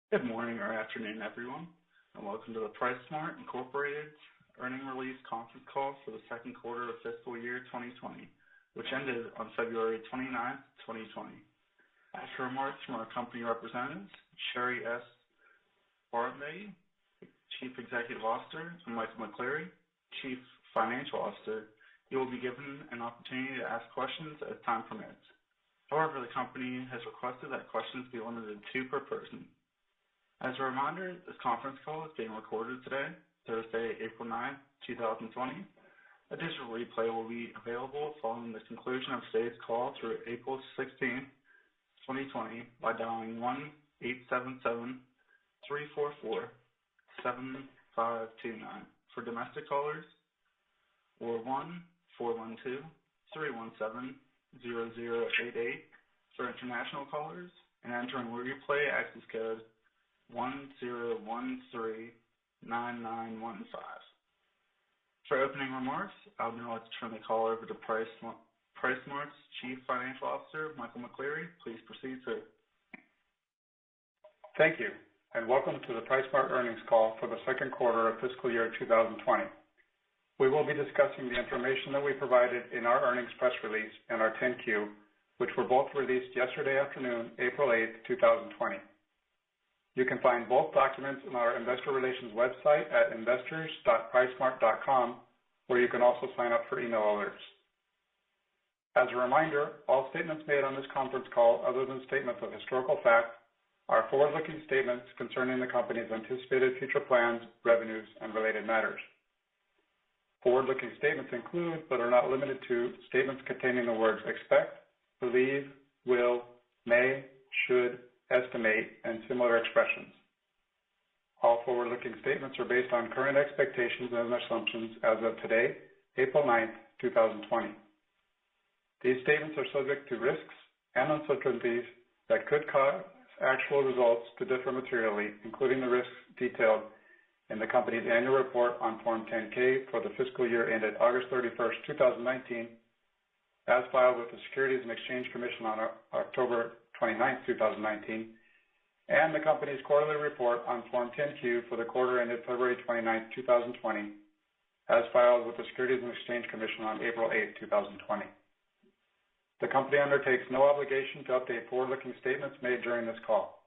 Good morning or afternoon, everyone, and welcome to the PriceSmart Incorporated's earnings release conference call for the second quarter of fiscal year 2020, which ended on February 29th, 2020. After remarks from our company representatives, Sherry S. Bahrambeygui, Chief Executive Officer, and Michael McCleary, Chief Financial Officer, you will be given an opportunity to ask questions as time permits. However, the company has requested that questions be limited to 2 per person. As a reminder, this conference call is being recorded today, Thursday, April 9th, 2020. A digital replay will be available following the conclusion of today's call through April 16th, 2020 by dialing 1-877-344-7529 for domestic callers or 1-412-317-0088 for international callers and entering replay access code 10139915. For opening remarks, I would now like to turn the call over to PriceSmart's Chief Financial Officer, Michael McCleary. Please proceed, sir. Thank you, and welcome to the PriceSmart earnings call for the second quarter of fiscal year 2020. We will be discussing the information that we provided in our earnings press release and our 10-Q, which were both released yesterday afternoon, April 8th, 2020. You can find both documents on our investor relations website at investors.pricesmart.com, where you can also sign up for email alerts. As a reminder, all statements made on this conference call, other than statements of historical fact, are forward-looking statements concerning the company's anticipated future plans, revenues, and related matters. Forward-looking statements include, but are not limited to, statements containing the words expect, believe, will, may, should, estimate, and similar expressions. All forward-looking statements are based on current expectations and assumptions as of today, April 9th, 2020. These statements are subject to risks and uncertainties that could cause actual results to differ materially, including the risks detailed in the company's annual report on Form 10-K for the fiscal year ended August 31st, 2019, as filed with the Securities and Exchange Commission on October 29th, 2019, and the company's quarterly report on Form 10-Q for the quarter ended February 29th, 2020, as filed with the Securities and Exchange Commission on April 8th, 2020. The company undertakes no obligation to update forward-looking statements made during this call.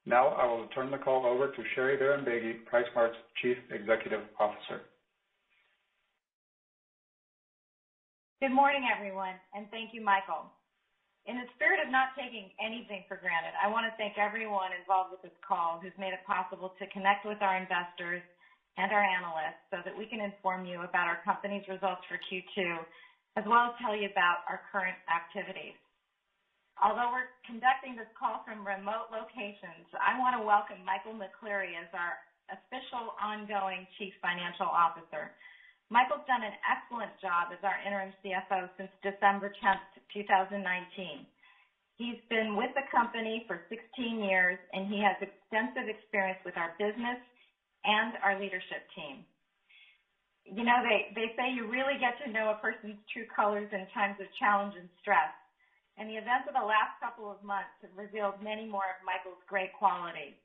Now I will turn the call over to Sherry Bahrambeygui, PriceSmart's Chief Executive Officer. Good morning, everyone, and thank you, Michael. In the spirit of not taking anything for granted, I want to thank everyone involved with this call who's made it possible to connect with our investors and our analysts so that we can inform you about our company's results for Q2, as well as tell you about our current activities. Although we're conducting this call from remote locations, I want to welcome Michael McCleary as our official ongoing Chief Financial Officer. Michael's done an excellent job as our interim CFO since December 10th, 2019. He's been with the company for 16 years, and he has extensive experience with our business and our leadership team. You know, they say you really get to know a person's true colors in times of challenge and stress, and the events of the last couple of months have revealed many more of Michael's great qualities.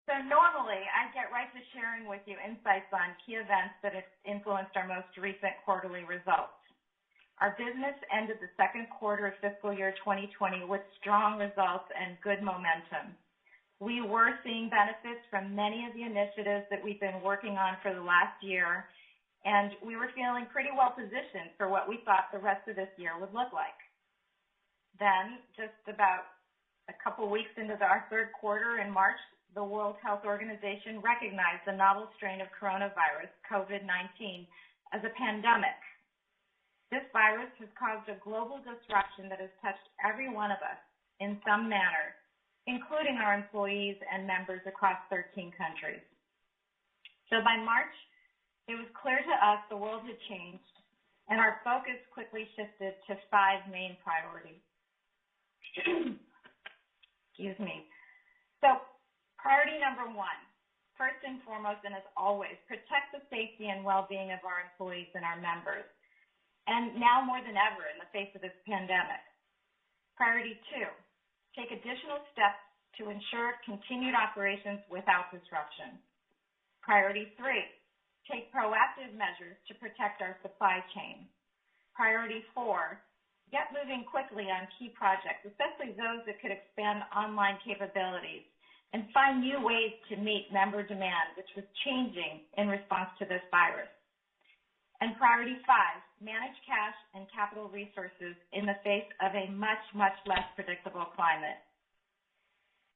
So normally, I get right to sharing with you insights on key events that have influenced our most recent quarterly results. Our business ended the second quarter of fiscal year 2020 with strong results and good momentum. We were seeing benefits from many of the initiatives that we've been working on for the last year, and we were feeling pretty well positioned for what we thought the rest of this year would look like. Then, just about a couple weeks into our third quarter in March, the World Health Organization recognized the novel strain of coronavirus, COVID-19, as a pandemic. This virus has caused a global disruption that has touched every one of us in some manner, including our employees and members across 13 countries. So by March, it was clear to us the world had changed, and our focus quickly shifted to 5 main priorities. Excuse me. So priority number 1, first and foremost, and as always, protect the safety and well-being of our employees and our members, and now more than ever in the face of this pandemic. Priority 2, take additional steps to ensure continued operations without disruption. Priority 3, take proactive measures to protect our supply chain. Priority 4, get moving quickly on key projects, especially those that could expand online capabilities, and find new ways to meet member demand, which was changing in response to this virus. And priority 5, manage cash and capital resources in the face of a much, much less predictable climate.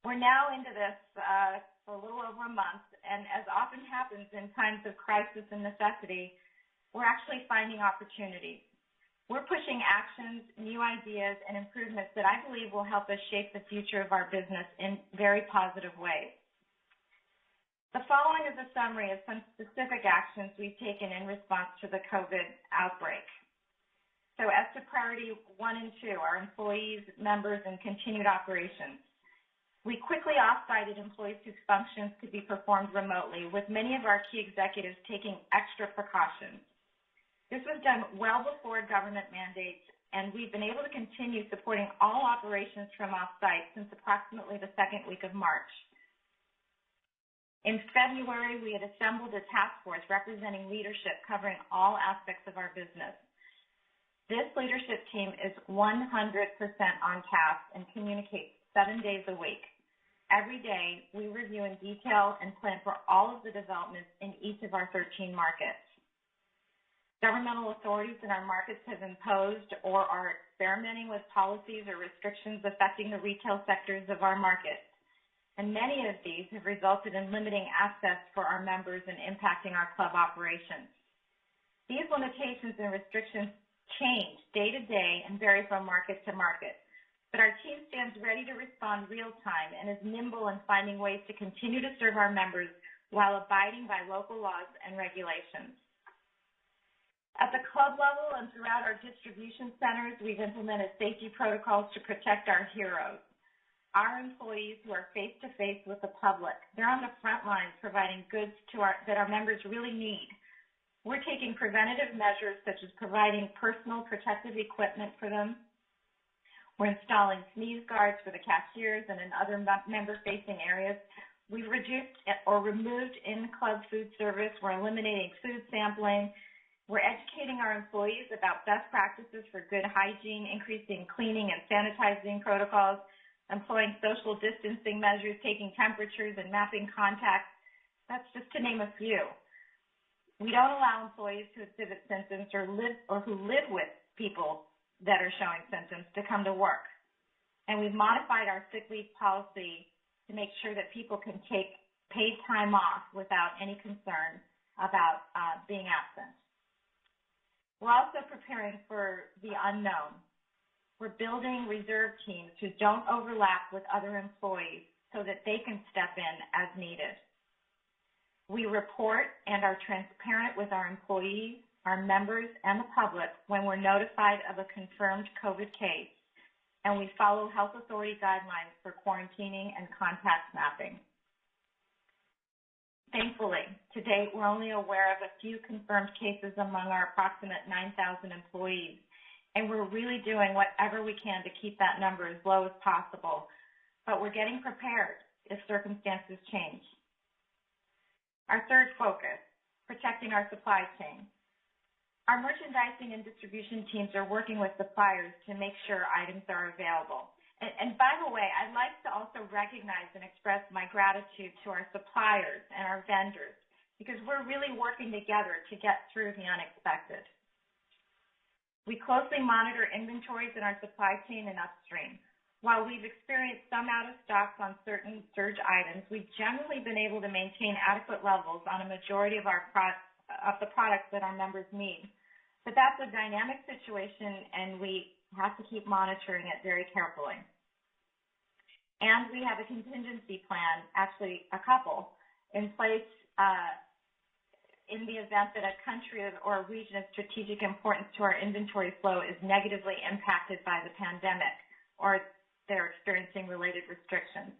We're now into this for a little over a month, and as often happens in times of crisis and necessity, we're actually finding opportunities. We're pushing actions, new ideas, and improvements that I believe will help us shape the future of our business in very positive ways. The following is a summary of some specific actions we've taken in response to the COVID outbreak. So as to priority 1 and 2, our employees, members, and continued operations, we quickly off-sited employees whose functions could be performed remotely, with many of our key executives taking extra precautions. This was done well before government mandates, and we've been able to continue supporting all operations from off-site since approximately the second week of March. In February, we had assembled a task force representing leadership covering all aspects of our business. This leadership team is 100% on task and communicates 7 days a week. Every day, we review in detail and plan for all of the developments in each of our 13 markets. Governmental authorities in our markets have imposed or are experimenting with policies or restrictions affecting the retail sectors of our markets. And many of these have resulted in limiting access for our members and impacting our club operations. These limitations and restrictions change day to day and vary from market to market. But our team stands ready to respond real time and is nimble in finding ways to continue to serve our members while abiding by local laws and regulations. At the club level and throughout our distribution centers, we've implemented safety protocols to protect our heroes. Our employees who are face-to-face with the public, they're on the front lines providing goods that our members really need. We're taking preventative measures such as providing personal protective equipment for them. We're installing sneeze guards for the cashiers and in other member-facing areas. We've reduced or removed in-club food service. We're eliminating food sampling. We're educating our employees about best practices for good hygiene, increasing cleaning and sanitizing protocols, employing social distancing measures, taking temperatures, and mapping contacts. That's just to name a few. We don't allow employees who exhibit symptoms or who live with people that are showing symptoms to come to work. And we've modified our sick leave policy to make sure that people can take paid time off without any concern about being absent. We're also preparing for the unknown. We're building reserve teams who don't overlap with other employees so that they can step in as needed. We report and are transparent with our employees, our members, and the public when we're notified of a confirmed COVID case, and we follow health authority guidelines for quarantining and contact mapping. Thankfully, to date, we're only aware of a few confirmed cases among our approximate 9,000 employees, and we're really doing whatever we can to keep that number as low as possible, but we're getting prepared if circumstances change. Our third focus, protecting our supply chain. Our merchandising and distribution teams are working with suppliers to make sure items are available. And by the way, I'd like to also recognize and express my gratitude to our suppliers and our vendors because we're really working together to get through the unexpected. We closely monitor inventories in our supply chain and upstream. While we've experienced some out of stocks on certain surge items, we've generally been able to maintain adequate levels on a majority of the products that our members need. But that's a dynamic situation, and we have to keep monitoring it very carefully. And we have a contingency plan, actually a couple, in place in the event that a country or a region of strategic importance to our inventory flow is negatively impacted by the pandemic or they're experiencing related restrictions.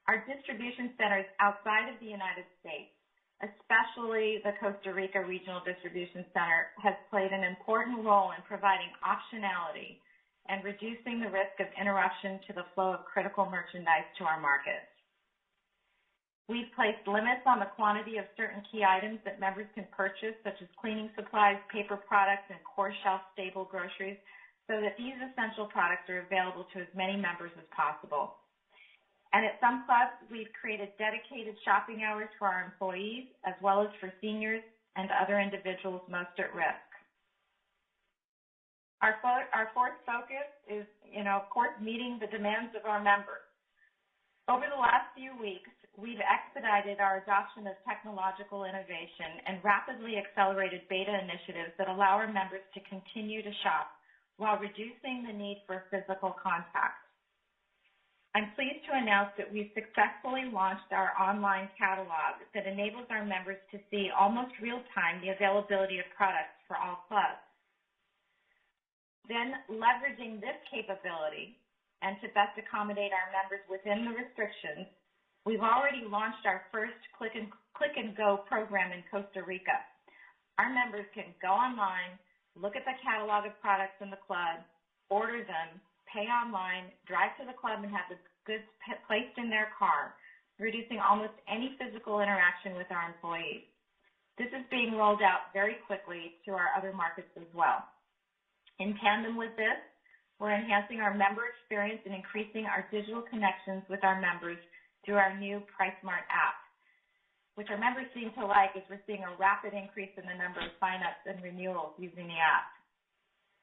Our distribution centers outside of the United States, especially the Costa Rica Regional Distribution Center, has played an important role in providing optionality and reducing the risk of interruption to the flow of critical merchandise to our markets. We've placed limits on the quantity of certain key items that members can purchase, such as cleaning supplies, paper products, and core shelf-stable groceries, so that these essential products are available to as many members as possible. And at some clubs, we've created dedicated shopping hours for our employees, as well as for seniors and other individuals most at risk. Our fourth focus is, of course, meeting the demands of our members. Over the last few weeks, we've expedited our adoption of technological innovation and rapidly accelerated beta initiatives that allow our members to continue to shop while reducing the need for physical contact. I'm pleased to announce that we've successfully launched our online catalog that enables our members to see almost real-time the availability of products for all clubs. Then, leveraging this capability and to best accommodate our members within the restrictions, we've already launched our first Click and Go program in Costa Rica. Our members can go online, look at the catalog of products in the club, order them, pay online, drive to the club, and have the goods placed in their car, reducing almost any physical interaction with our employees. This is being rolled out very quickly to our other markets as well. In tandem with this, we're enhancing our member experience and increasing our digital connections with our members through our new PriceSmart app, which our members seem to like as we're seeing a rapid increase in the number of sign-ups and renewals using the app.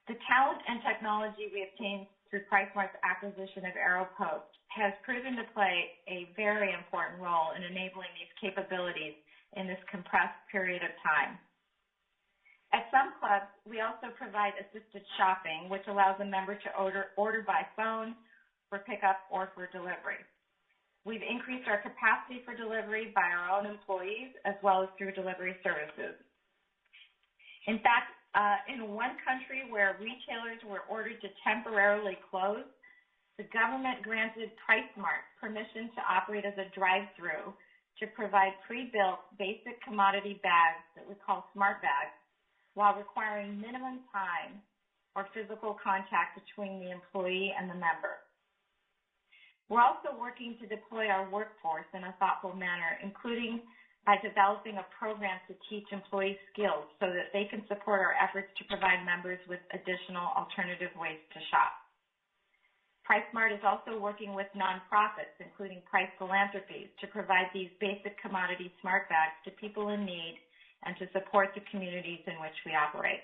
The talent and technology we obtained through PriceSmart's acquisition of AeroPost has proven to play a very important role in enabling these capabilities in this compressed period of time. At some clubs, we also provide assisted shopping, which allows a member to order by phone, for pickup, or for delivery. We've increased our capacity for delivery by our own employees as well as through delivery services. In fact, in one country where retailers were ordered to temporarily close, the government granted PriceSmart permission to operate as a drive-through to provide pre-built basic commodity bags that we call smart bags, while requiring minimum time or physical contact between the employee and the member. We're also working to deploy our workforce in a thoughtful manner, including by developing a program to teach employees skills so that they can support our efforts to provide members with additional alternative ways to shop. PriceSmart is also working with nonprofits, including Price Philanthropies, to provide these basic commodity smart bags to people in need and to support the communities in which we operate.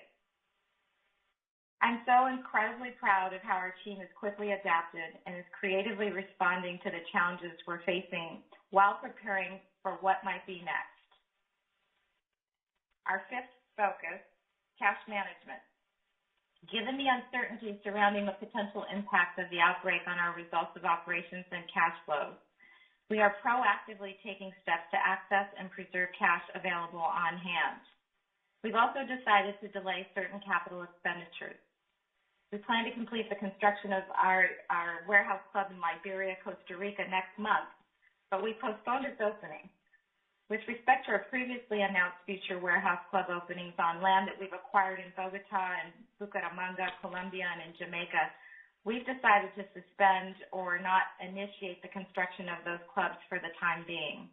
I'm so incredibly proud of how our team has quickly adapted and is creatively responding to the challenges we're facing while preparing for what might be next. Our fifth focus, cash management. Given the uncertainty surrounding the potential impact of the outbreak on our results of operations and cash flows, we are proactively taking steps to access and preserve cash available on hand. We've also decided to delay certain capital expenditures. We plan to complete the construction of our warehouse club in Liberia, Costa Rica next month, but we postponed its opening. With respect to our previously announced future warehouse club openings on land that we've acquired in Bogota and Bucaramanga, Colombia, and in Jamaica, we've decided to suspend or not initiate the construction of those clubs for the time being.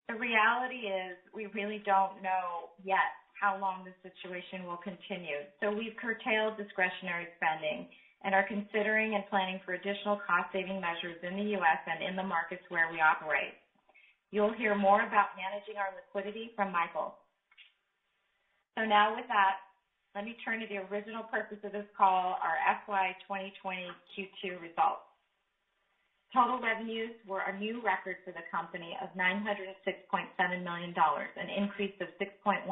The reality is we really don't know yet how long this situation will continue, so we've curtailed discretionary spending and are considering and planning for additional cost-saving measures in the U.S. and in the markets where we operate. You'll hear more about managing our liquidity from Michael. So now with that, let me turn to the original purpose of this call, our FY 2020 Q2 results. Total revenues were a new record for the company of $906.7 million, an increase of 6.1%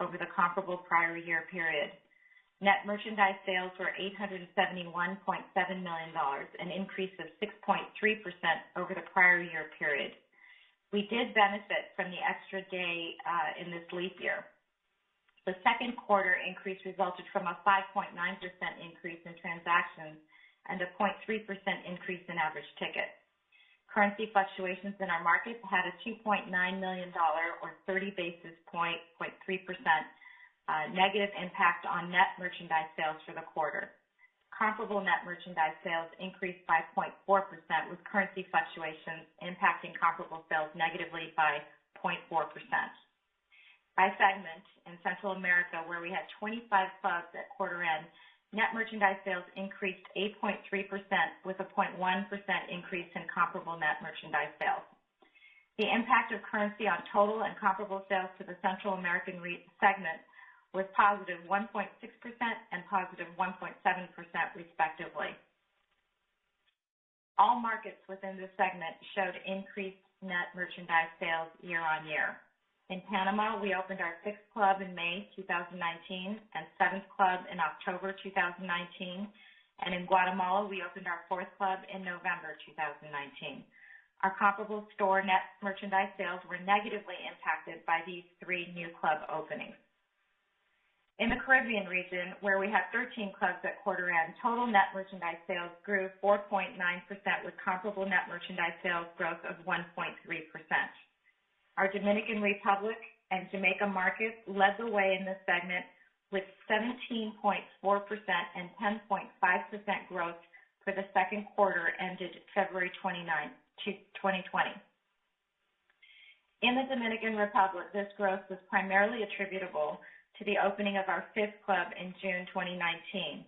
over the comparable prior year period. Net merchandise sales were $871.7 million, an increase of 6.3% over the prior year period. We did benefit from the extra day in this leap year. The second quarter increase resulted from a 5.9% increase in transactions and a 0.3% increase in average ticket. Currency fluctuations in our markets had a $2.9 million or 30 basis point, 0.3% negative impact on net merchandise sales for the quarter. Comparable net merchandise sales increased by 0.4%, with currency fluctuations impacting comparable sales negatively by 0.4%. By segment, in Central America, where we had 25 clubs at quarter end, net merchandise sales increased 8.3%, with a 0.1% increase in comparable net merchandise sales. The impact of currency on total and comparable sales to the Central American segment was positive 1.6% and positive 1.7% respectively. All markets within this segment showed increased net merchandise sales year on year. In Panama, we opened our 6th club in May 2019 and 7th club in October 2019. And in Guatemala, we opened our 4th club in November 2019. Our comparable store net merchandise sales were negatively impacted by these 3 new club openings. In the Caribbean region, where we had 13 clubs at quarter end, total net merchandise sales grew 4.9%, with comparable net merchandise sales growth of 1.3%. Our Dominican Republic and Jamaica markets led the way in this segment with 17.4% and 10.5% growth for the second quarter ended February 29, 2020. In the Dominican Republic, this growth was primarily attributable to the opening of our 5th club in June 2019,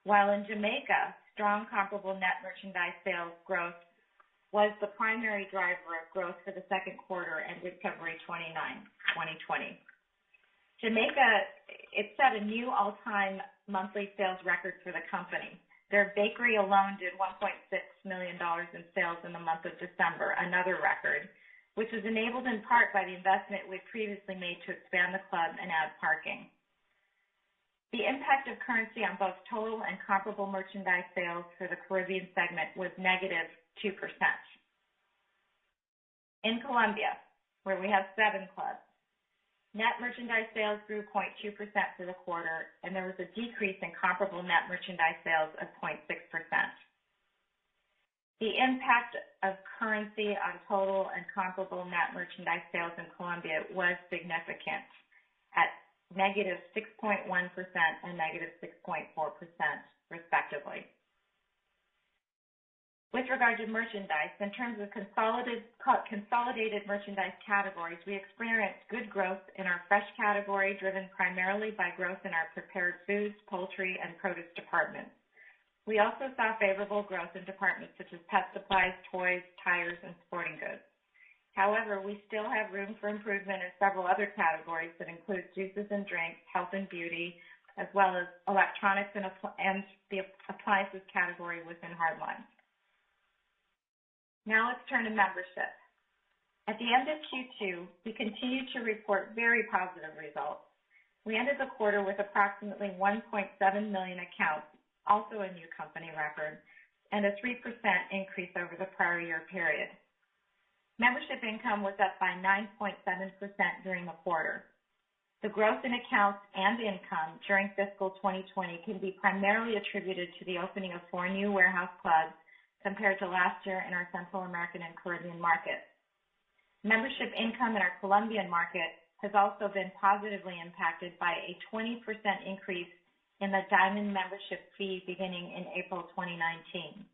while in Jamaica, strong comparable net merchandise sales growth was the primary driver of growth for the second quarter ended February 29, 2020. Jamaica, it set a new all-time monthly sales record for the company. Their bakery alone did $1.6 million in sales in the month of December, another record, which was enabled in part by the investment we previously made to expand the club and add parking. The impact of currency on both total and comparable merchandise sales for the Caribbean segment was negative 2%. In Colombia, where we have 7 clubs, net merchandise sales grew 0.2% for the quarter, and there was a decrease in comparable net merchandise sales of 0.6%. The impact of currency on total and comparable net merchandise sales in Colombia was significant at negative 6.1% and negative 6.4%, respectively. With regard to merchandise, in terms of consolidated merchandise categories, we experienced good growth in our fresh category, driven primarily by growth in our prepared foods, poultry, and produce departments. We also saw favorable growth in departments such as pet supplies, toys, tires, and sporting goods. However, we still have room for improvement in several other categories that include juices and drinks, health and beauty, as well as electronics and the appliances category within hardlines. Now let's turn to membership. At the end of Q2, we continued to report very positive results. We ended the quarter with approximately 1.7 million accounts, also a new company record, and a 3% increase over the prior year period. Membership income was up by 9.7% during the quarter. The growth in accounts and income during fiscal 2020 can be primarily attributed to the opening of 4 new warehouse clubs compared to last year in our Central American and Caribbean markets. Membership income in our Colombian market has also been positively impacted by a 20% increase in the Diamond membership fee beginning in April 2019.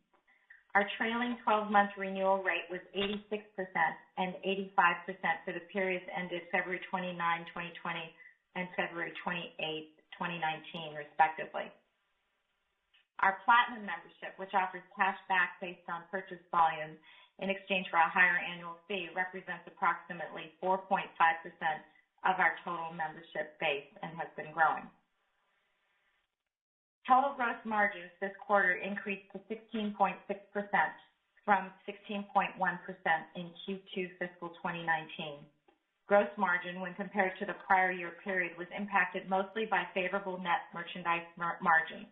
Our trailing 12-month renewal rate was 86% and 85% for the periods ended February 29, 2020 and February 28, 2019, respectively. Our Platinum membership, which offers cash back based on purchase volume in exchange for a higher annual fee, represents approximately 4.5% of our total membership base and has been growing. Total gross margins this quarter increased to 16.6% from 16.1% in Q2 fiscal 2019. Gross margin, when compared to the prior year period, was impacted mostly by favorable net merchandise margins.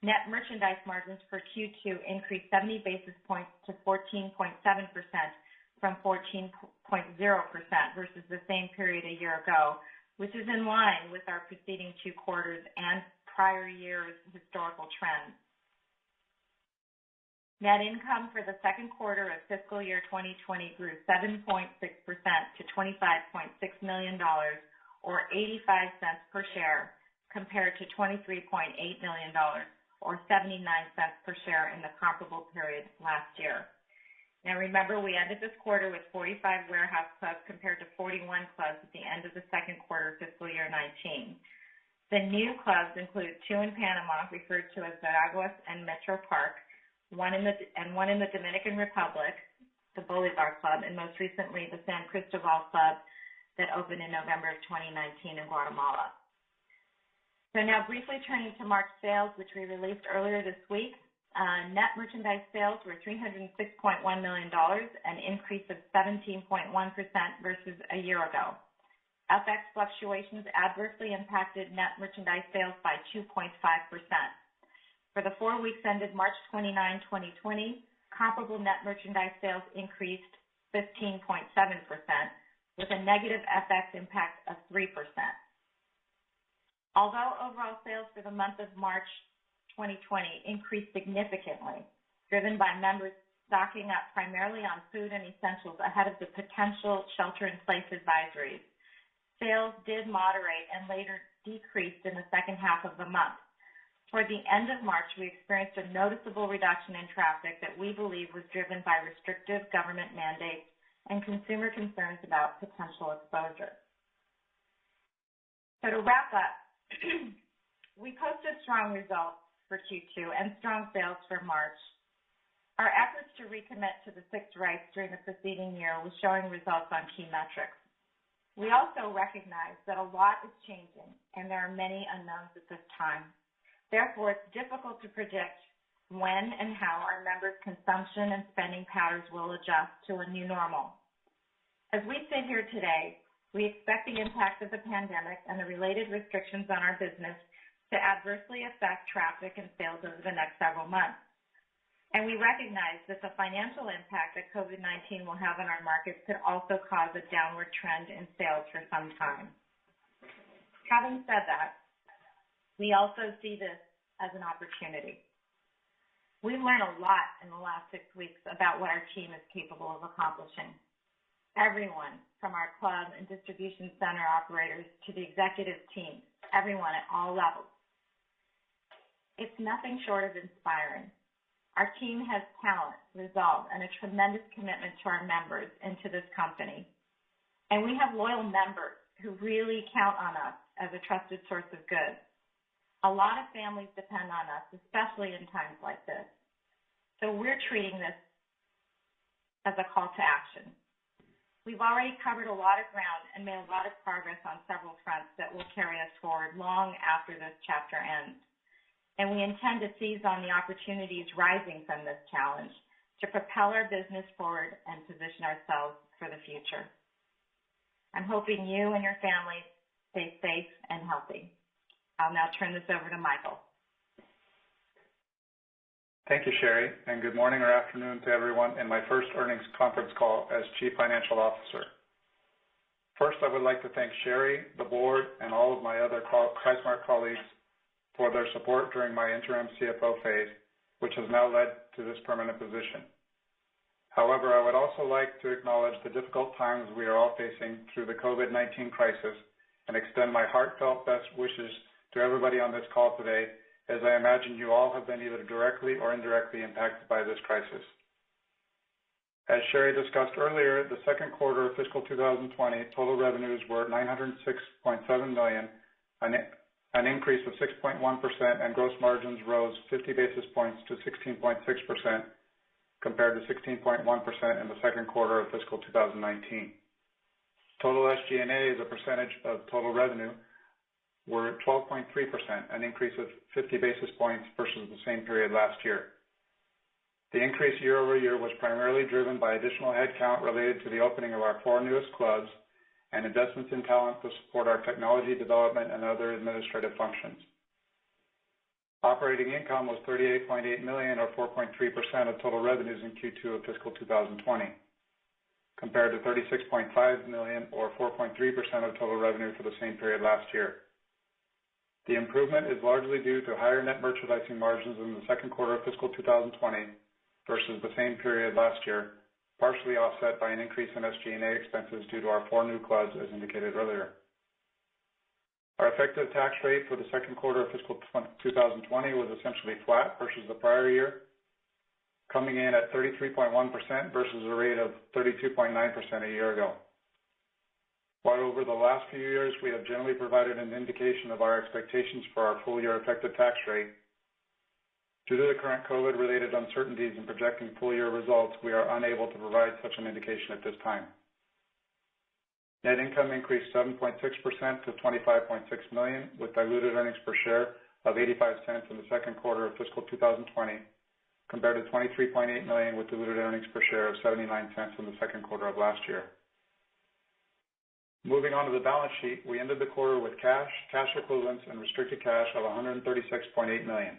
Net merchandise margins for Q2 increased 70 basis points to 14.7% from 14.0% versus the same period a year ago, which is in line with our preceding 2 quarters and prior year's historical trends. Net income for the second quarter of fiscal year 2020 grew 7.6% to $25.6 million, or 85 cents per share, compared to $23.8 million, or 79 cents per share in the comparable period last year. Now remember, we ended this quarter with 45 warehouse clubs compared to 41 clubs at the end of the second quarter of fiscal year 19. The new clubs include 2 in Panama, referred to as Veraguas and Metro Park, one in the Dominican Republic, the Bolivar Club, and most recently the San Cristobal Club that opened in November of 2019 in Guatemala. So now briefly turning to March sales, which we released earlier this week. Net merchandise sales were $306.1 million, an increase of 17.1% versus a year ago. FX fluctuations adversely impacted net merchandise sales by 2.5%. For the 4 weeks ended March 29, 2020, comparable net merchandise sales increased 15.7%, with a negative FX impact of 3%. Although overall sales for the month of March 2020 increased significantly, driven by members stocking up primarily on food and essentials ahead of the potential shelter-in-place advisories. Sales did moderate and later decreased in the second half of the month. Toward the end of March, we experienced a noticeable reduction in traffic that we believe was driven by restrictive government mandates and consumer concerns about potential exposure. So to wrap up, we posted strong results for Q2 and strong sales for March. Our efforts to recommit to the 6 rights during the preceding year was showing results on key metrics. We also recognize that a lot is changing and there are many unknowns at this time. Therefore, it's difficult to predict when and how our members' consumption and spending patterns will adjust to a new normal. As we sit here today, we expect the impact of the pandemic and the related restrictions on our business to adversely affect traffic and sales over the next several months. And we recognize that the financial impact that COVID-19 will have on our markets could also cause a downward trend in sales for some time. Having said that, we also see this as an opportunity. We've learned a lot in the last 6 weeks about what our team is capable of accomplishing. Everyone, from our club and distribution center operators to the executive team, everyone at all levels. It's nothing short of inspiring. Our team has talent, resolve, and a tremendous commitment to our members and to this company. And we have loyal members who really count on us as a trusted source of goods. A lot of families depend on us, especially in times like this. So we're treating this as a call to action. We've already covered a lot of ground and made a lot of progress on several fronts that will carry us forward long after this chapter ends. And we intend to seize on the opportunities rising from this challenge to propel our business forward and position ourselves for the future. I'm hoping you and your families stay safe and healthy. I'll now turn this over to Michael. Thank you, Sherry, and good morning or afternoon to everyone in my first earnings conference call as Chief Financial Officer. First, I would like to thank Sherry, the board, and all of my other PriceSmart colleagues for their support during my interim CFO phase, which has now led to this permanent position. However, I would also like to acknowledge the difficult times we are all facing through the COVID-19 crisis and extend my heartfelt best wishes to everybody on this call today, as I imagine you all have been either directly or indirectly impacted by this crisis. As Sherry discussed earlier, the second quarter of fiscal 2020 total revenues were $906.7 million, an increase of 6.1%, and gross margins rose 50 basis points to 16.6% compared to 16.1% in the second quarter of fiscal 2019. Total SG&A as a percentage of total revenue were 12.3%, an increase of 50 basis points versus the same period last year. The increase year over year was primarily driven by additional headcount related to the opening of our 4 newest clubs and investments in talent to support our technology development and other administrative functions. Operating income was $38.8 million, or 4.3% of total revenues in Q2 of fiscal 2020, compared to $36.5 million, or 4.3% of total revenue for the same period last year. The improvement is largely due to higher net merchandising margins in the second quarter of fiscal 2020 versus the same period last year, partially offset by an increase in SG&A expenses due to our 4 new clubs, as indicated earlier. Our effective tax rate for the second quarter of fiscal 2020 was essentially flat versus the prior year, coming in at 33.1% versus a rate of 32.9% a year ago. While over the last few years we have generally provided an indication of our expectations for our full year effective tax rate, due to the current COVID-related uncertainties in projecting full year results, we are unable to provide such an indication at this time. Net income increased 7.6% to $25.6 million, with diluted earnings per share of 85 cents in the second quarter of fiscal 2020, compared to $23.8 million with diluted earnings per share of 79 cents in the second quarter of last year. Moving on to the balance sheet, we ended the quarter with cash equivalents, and restricted cash of $136.8 million,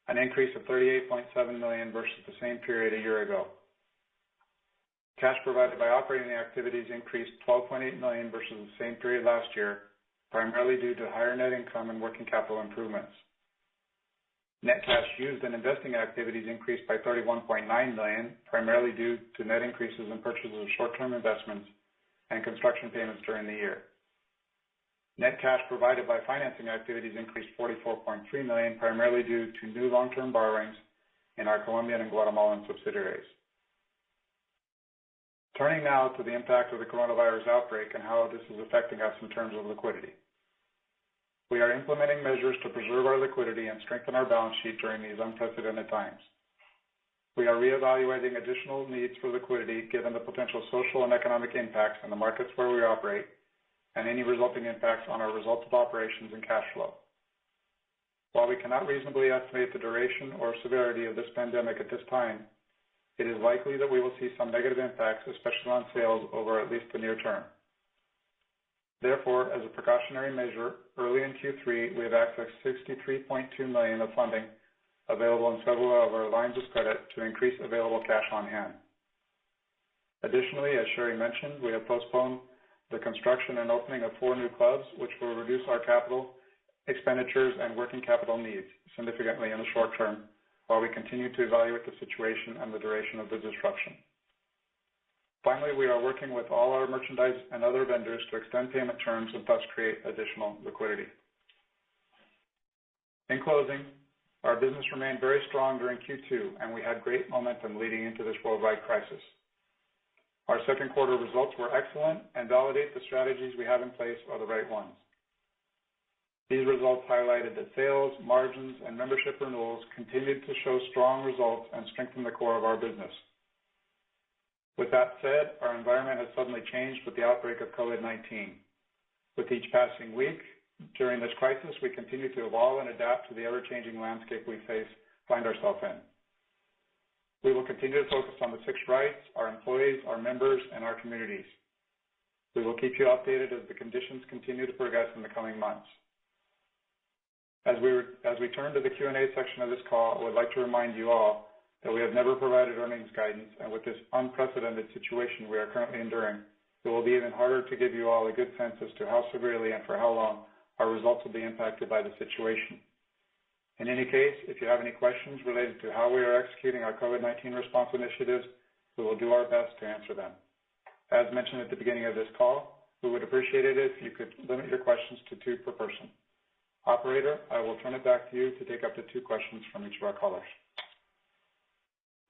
an increase of $38.7 million versus the same period a year ago. Cash provided by operating activities increased $12.8 million versus the same period last year, primarily due to higher net income and working capital improvements. Net cash used in investing activities increased by $31.9 million, primarily due to net increases in purchases of short-term investments and construction payments during the year. Net cash provided by financing activities increased $44.3 million, primarily due to new long-term borrowings in our Colombian and Guatemalan subsidiaries. Turning now to the impact of the coronavirus outbreak and how this is affecting us in terms of liquidity. We are implementing measures to preserve our liquidity and strengthen our balance sheet during these unprecedented times. We are reevaluating additional needs for liquidity given the potential social and economic impacts in the markets where we operate and any resulting impacts on our results of operations and cash flow. While we cannot reasonably estimate the duration or severity of this pandemic at this time, it is likely that we will see some negative impacts, especially on sales, over at least the near term. Therefore, as a precautionary measure, early in Q3, we have accessed $63.2 million of funding available in several of our lines of credit to increase available cash on hand. Additionally, as Sherry mentioned, we have postponed the construction and opening of 4 new clubs, which will reduce our capital expenditures and working capital needs significantly in the short term, while we continue to evaluate the situation and the duration of the disruption. Finally, we are working with all our merchandise and other vendors to extend payment terms and thus create additional liquidity. In closing, our business remained very strong during Q2, and we had great momentum leading into this worldwide crisis. Our second quarter results were excellent and validate the strategies we have in place are the right ones. These results highlighted that sales, margins, and membership renewals continued to show strong results and strengthen the core of our business. With that said, our environment has suddenly changed with the outbreak of COVID-19. With each passing week during this crisis, we continue to evolve and adapt to the ever-changing landscape we find ourselves in. We will continue to focus on the 6 rights, our employees, our members, and our communities. We will keep you updated as the conditions continue to progress in the coming months. As we turn to the Q&A section of this call, I would like to remind you all that we have never provided earnings guidance, and with this unprecedented situation we are currently enduring, it will be even harder to give you all a good sense as to how severely and for how long our results will be impacted by the situation. In any case, if you have any questions related to how we are executing our COVID-19 response initiatives, we will do our best to answer them. As mentioned at the beginning of this call, we would appreciate it if you could limit your questions to 2 per person. Operator, I will turn it back to you to take up to 2 questions from each of our callers.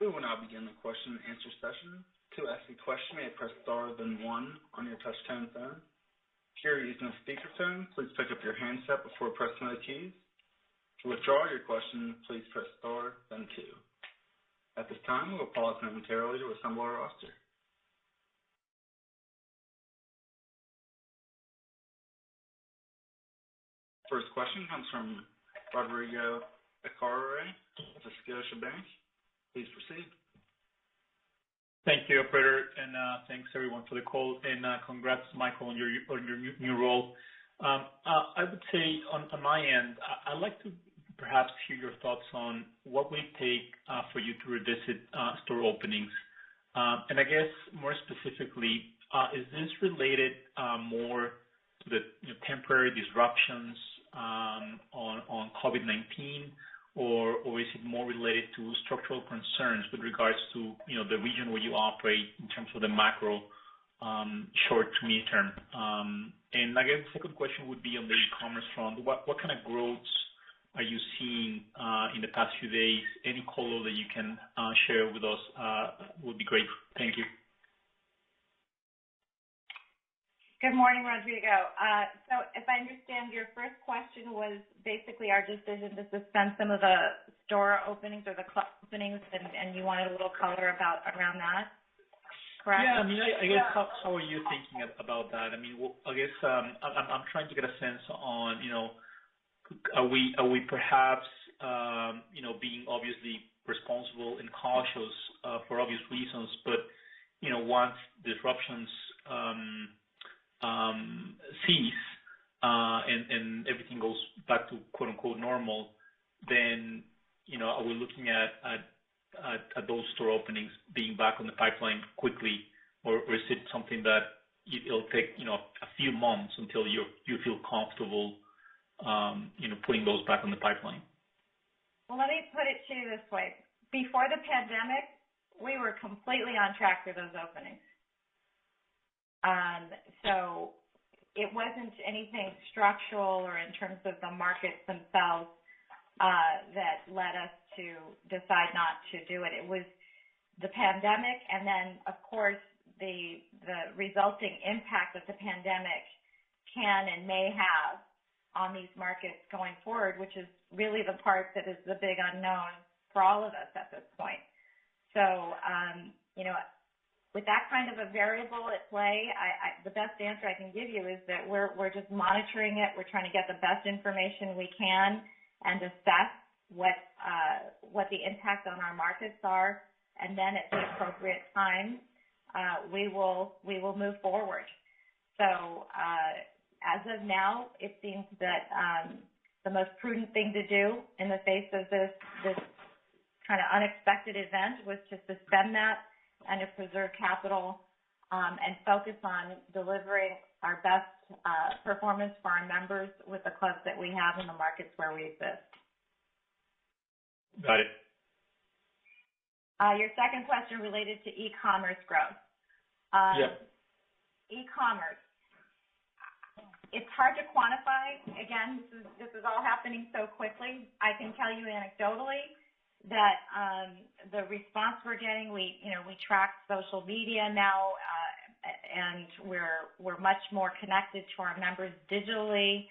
We will now begin the question and answer session. To ask a question, you may press star then 1 on your touch-tone phone. If you're using a speakerphone, please pick up your handset before pressing the keys. To withdraw your question, please press star then 2. At this time, we will pause momentarily to assemble our roster. First question comes from Rodrigo Acarre of Scotiabank. Please proceed. Thank you, operator, and thanks everyone for the call, and congrats, Michael, on your new role. I would say on my end, I'd like to perhaps hear your thoughts on what will it take for you to revisit store openings, and I guess more specifically, is this related more to the temporary disruptions on COVID-19? Or is it more related to structural concerns with regards to the region where you operate in terms of the macro short to midterm? And I guess the second question would be on the e-commerce front. What kind of growth are you seeing in the past few days? Any color that you can share with us would be great. Thank you. Good morning, Rodrigo. So if I understand, your first question was basically our decision to suspend some of the store openings or the club openings, and you wanted a little color around that, correct? Yeah, I mean, I guess how are you thinking about that? I mean, I guess I'm trying to get a sense on, are we perhaps, being obviously responsible and cautious for obvious reasons, but once disruptions cease and everything goes back to quote unquote normal, then are we looking at those store openings being back on the pipeline quickly, or is it something that it'll take a few months until you feel comfortable putting those back on the pipeline? Well, let me put it to you this way. Before the pandemic, we were completely on track for those openings. So it wasn't anything structural or in terms of the markets themselves that led us to decide not to do it. It was the pandemic, and then, of course, the resulting impact that the pandemic can and may have on these markets going forward, which is really the part that is the big unknown for all of us at this point. So, with that kind of a variable at play, the best answer I can give you is that we're just monitoring it. We're trying to get the best information we can and assess what the impact on our markets are, and then at the appropriate time, we will move forward. So as of now, it seems that the most prudent thing to do in the face of this kind of unexpected event was to suspend that and to preserve capital and focus on delivering our best performance for our members with the clubs that we have in the markets where we exist. Got it. Your second question related to e-commerce growth. Yep. E-commerce. It's hard to quantify. Again, this is all happening so quickly. I can tell you anecdotally that the response we're getting, we track social media now, and we're much more connected to our members digitally.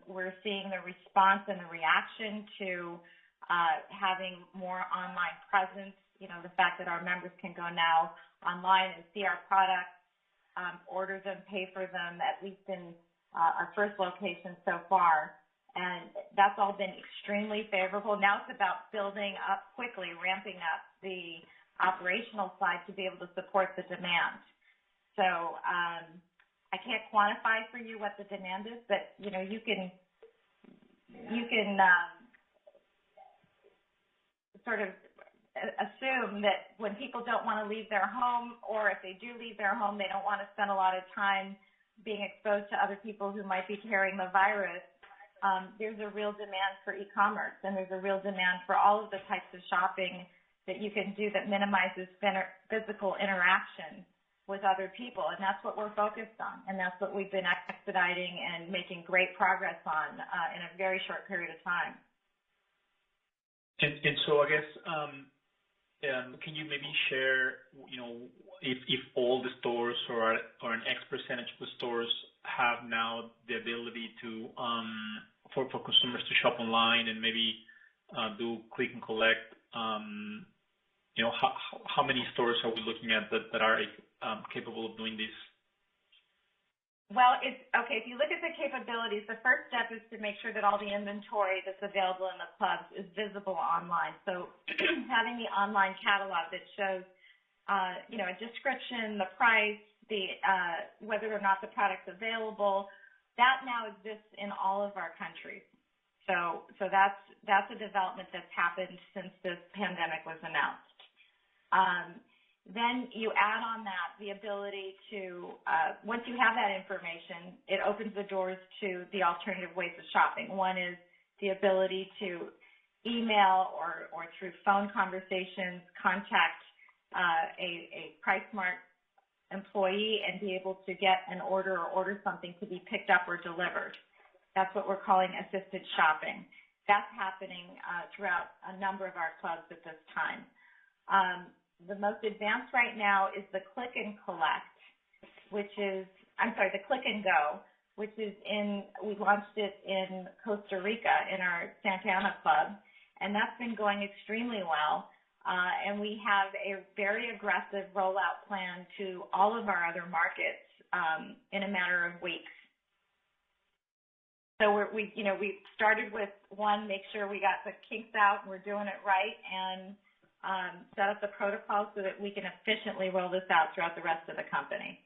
We're seeing the response and the reaction to having more online presence. The fact that our members can go now online and see our products, order them, pay for them, at least in our first location so far. And that's all been extremely favorable. Now it's about building up quickly, ramping up the operational side to be able to support the demand. So I can't quantify for you what the demand is, but you can sort of assume that when people don't want to leave their home, or if they do leave their home, they don't want to spend a lot of time being exposed to other people who might be carrying the virus. There's a real demand for e-commerce, and there's a real demand for all of the types of shopping that you can do that minimizes physical interaction with other people, and that's what we're focused on, and that's what we've been expediting and making great progress on in a very short period of time. And so I guess, can you maybe share, if all the stores or an X percentage of the stores have now the ability to for consumers to shop online and maybe do click and collect? How many stores are we looking at that are capable of doing this? Well, it's okay. If you look at the capabilities, the first step is to make sure that all the inventory that's available in the clubs is visible online. So having the online catalog that shows, a description, the price, whether or not the product's available, that now exists in all of our countries. So that's a development that's happened since this pandemic was announced. Then you add on that the ability to, once you have that information, it opens the doors to the alternative ways of shopping. One is the ability to email or through phone conversations contact a PriceSmart employee and be able to get an order or order something to be picked up or delivered. That's what we're calling assisted shopping. That's happening throughout a number of our clubs at this time. The most advanced right now is the click and collect, the click and go, which is we launched it in Costa Rica in our Santa Ana club, and that's been going extremely well. And we have a very aggressive rollout plan to all of our other markets in a matter of weeks. So we started with one, make sure we got the kinks out and we're doing it right, and set up the protocol so that we can efficiently roll this out throughout the rest of the company.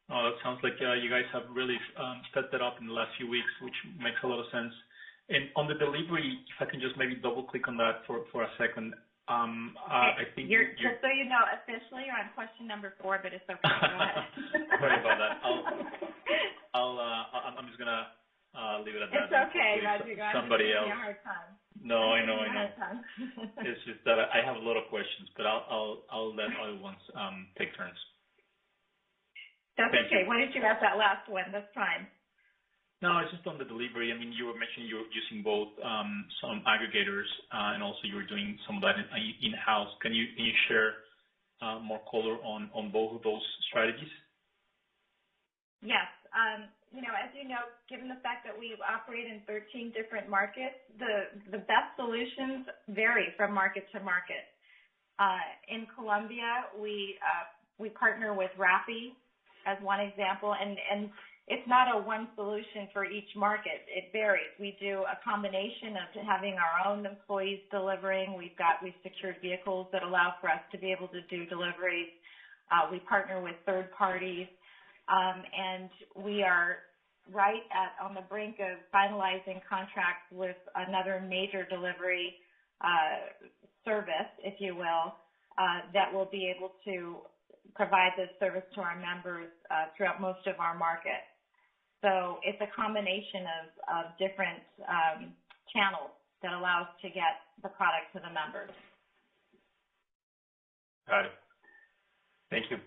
Oh, that sounds like you guys have really set that up in the last few weeks, which makes a lot of sense. And on the delivery, if I can just maybe double click on that for a second. I think just so you know, officially you're on question number 4, but it's okay. Go ahead. Sorry about that. I'm just gonna leave it at that. It's okay, Rodrigo. Somebody else. I'm giving you a hard time. No, I know. It's just that I have a lot of questions, but I'll let other ones take turns. That's Thank okay. you. Why didn't you ask that last one? That's fine. No, it's just on the delivery. I mean, you were mentioning you're using both some aggregators and also you were doing some of that in-house. Can you share more color on both of those strategies? Yes. As you know, given the fact that we operate in 13 different markets, the best solutions vary from market to market. In Colombia, we partner with Rappi as one example, and it's not a one solution for each market. It varies. We do a combination of having our own employees delivering. We've secured vehicles that allow for us to be able to do deliveries. We partner with third parties, and we are right on the brink of finalizing contracts with another major delivery service, if you will, that will be able to provide this service to our members throughout most of our markets. So it's a combination of different channels that allow us to get the product to the members. Got it. Thank you.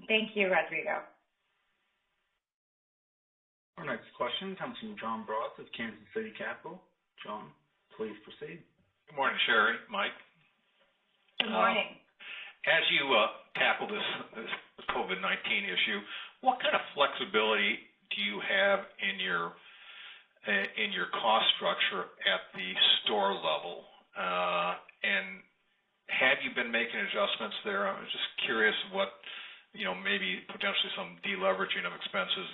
Thank you, Rodrigo. Our next question comes from John Bross of Kansas City Capital. John, please proceed. Good morning, Sherry, Mike. Good morning. As you tackle this COVID-19 issue, what kind of flexibility do you have in your cost structure at the store level? And have you been making adjustments there? I was just curious what, maybe potentially some deleveraging of expenses,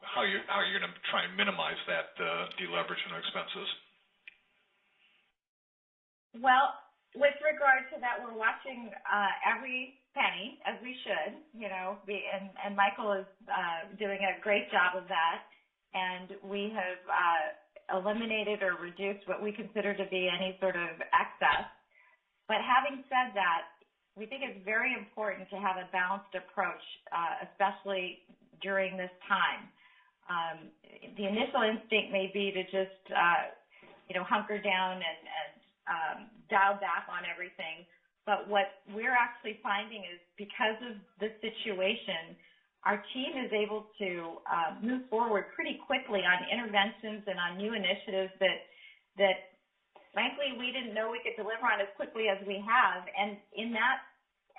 how you're going to try and minimize that deleveraging of expenses. Well, with regard to that, we're watching every penny, as we should, and Michael is doing a great job of that. And we have eliminated or reduced what we consider to be any sort of excess. But having said that, we think it's very important to have a balanced approach, especially during this time. The initial instinct may be to just, hunker down and dial back on everything. But what we're actually finding is because of the situation, our team is able to move forward pretty quickly on interventions and on new initiatives that frankly we didn't know we could deliver on as quickly as we have. And in that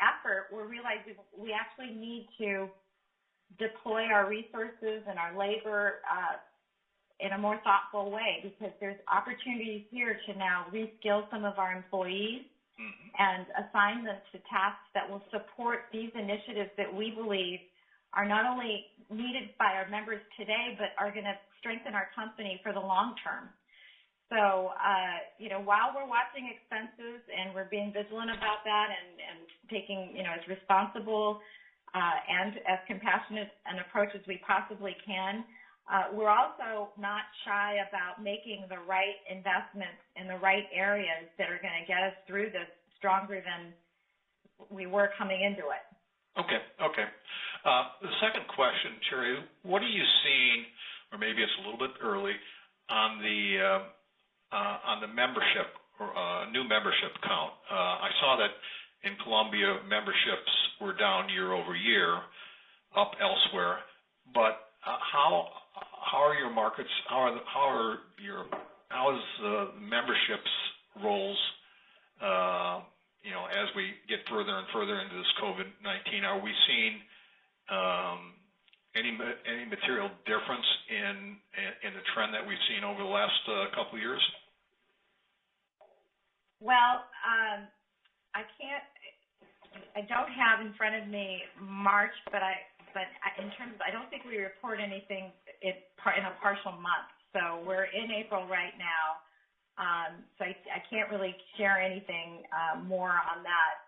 effort, we're realizing we actually need to deploy our resources and our labor in a more thoughtful way, because there's opportunities here to now reskill some of our employees and assign them to tasks that will support these initiatives that we believe are not only needed by our members today, but are going to strengthen our company for the long term. So, while we're watching expenses and we're being vigilant about that and taking, as responsible and as compassionate an approach as we possibly can, we're also not shy about making the right investments in the right areas that are going to get us through this stronger than we were coming into it. Okay. The second question, Sherry, what are you seeing, or maybe it's a little bit early, on the membership or new membership count? I saw that in Colombia, memberships were down year over year, up elsewhere. But how are your markets? How is the memberships roles? As we get further and further into this COVID-19, are we seeing any material difference in the trend that we've seen over the last couple of years? Well, I don't have in front of me March, but in terms of, I don't think we report anything in a partial month. So we're in April right now. So I can't really share anything more on that.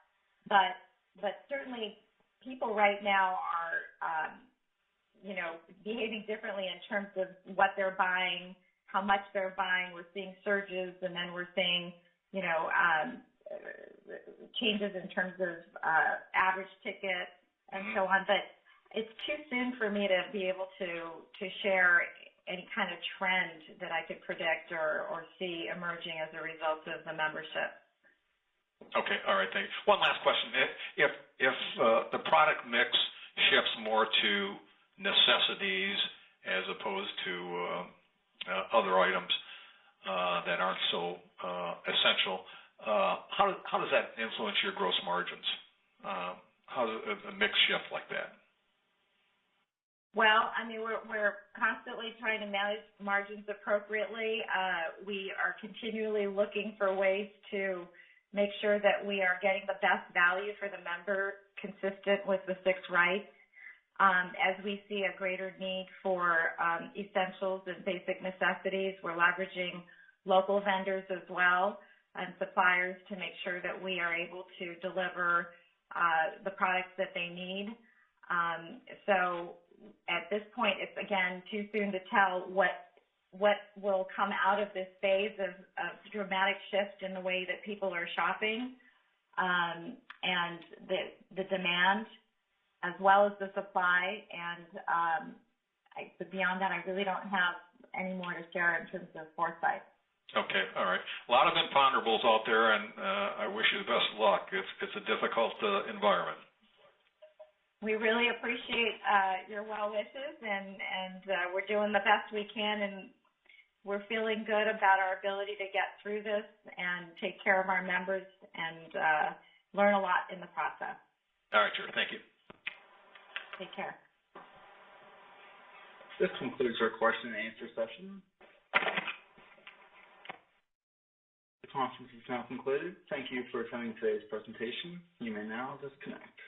But certainly people right now are, behaving differently in terms of what they're buying, how much they're buying. We're seeing surges, and then we're seeing, changes in terms of average ticket and so on. But it's too soon for me to be able to share any kind of trend that I could predict or see emerging as a result of the membership. Okay, all right, thank you. One last question. If the product mix shifts more to necessities as opposed to other items that aren't so essential, how does that influence your gross margins? How does a mix shift like that? Well, I mean, we're constantly trying to manage margins appropriately. We are continually looking for ways to make sure that we are getting the best value for the member, consistent with the 6 rights. As we see a greater need for essentials and basic necessities, we're leveraging local vendors as well and suppliers to make sure that we are able to deliver the products that they need. So at this point, it's, again, too soon to tell what will come out of this phase of dramatic shift in the way that people are shopping, and the demand as well as the supply. And but beyond that, I really don't have any more to share in terms of foresight. Okay, all right. A lot of imponderables out there, and I wish you the best of luck. It's a difficult environment. We really appreciate your well wishes, and we're doing the best we can, and we're feeling good about our ability to get through this and take care of our members and learn a lot in the process. All right, sure. Thank you. Take care. This concludes our question and answer session. The conference is now concluded. Thank you for attending today's presentation. You may now disconnect.